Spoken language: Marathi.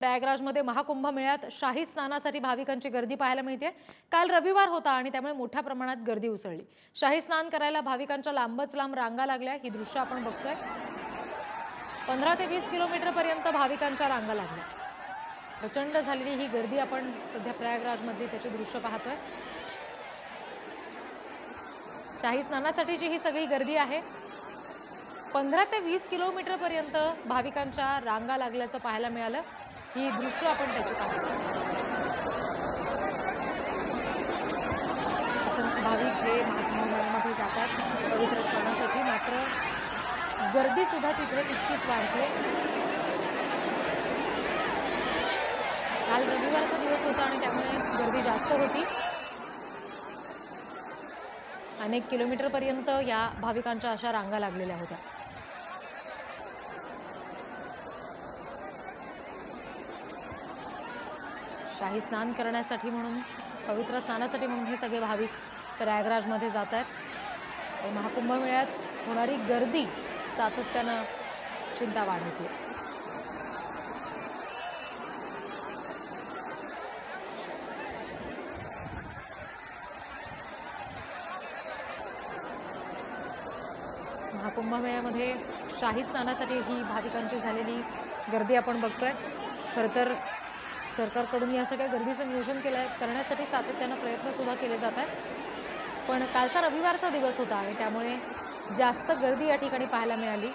प्रयागराजमध्ये महाकुंभ मेळ्यात शाही स्नानासाठी भाविकांची गर्दी पाहायला मिळते। काल रविवार होता आणि त्यामुळे मोठ्या प्रमाणात गर्दी उसळली। शाही स्नान करायला भाविकांच्या लांबच लांब रांगा लागल्या। ही दृश्य आपण बघतोय। 15 ते 20 किलोमीटर पर्यंत भाविकांच्या रांगा लागल्या। प्रचंड झालेली ही गर्दी आपण सध्या प्रयागराजमध्ये त्याचे दृश्य पाहतोय। शाही स्नानासाठीची ही सगळी गर्दी आहे। 15 ते 20 किलोमीटर पर्यंत भाविकांच्या रांगा लागल्याचं पाहायला मिळालं। ही दृश्य आपण त्याची पाहतोय। असंख्य भाविक हे महाकुंभमेळ्यामध्ये जातात पवित्र स्नानासाठी, मात्र गर्दी सुद्धा तिथे तितकीच वाढते। काल रविवारचा दिवस होता आणि त्यामुळे गर्दी जास्त होती। अनेक किलोमीटर पर्यंत या भाविकांच्या अशा रांगा लागलेल्या होत्या। शाही स्नान करण्यासाठी म्हणून, पवित्र स्नानासाठी म्हणून हे सगळे भाविक प्रयागराजमध्ये जात आहेत। महाकुंभ मेळ्यात होणारी गर्दी सातत्यानं चिंता वाढवते। महाकुंभ मेळ्यामध्ये शाही स्नानासाठी ही भाविकांची झालेली गर्दी आपण बघतोय। खरं तर सरकारकडून या सगळ्या गर्दीचं नियोजन करण्यासाठी सातत्यानं प्रयत्न सुद्धा केले जात आहेत। पण कालचा रविवारचा दिवस होता आणि त्यामुळे जास्त गर्दी या ठिकाणी पाहायला मिळाली।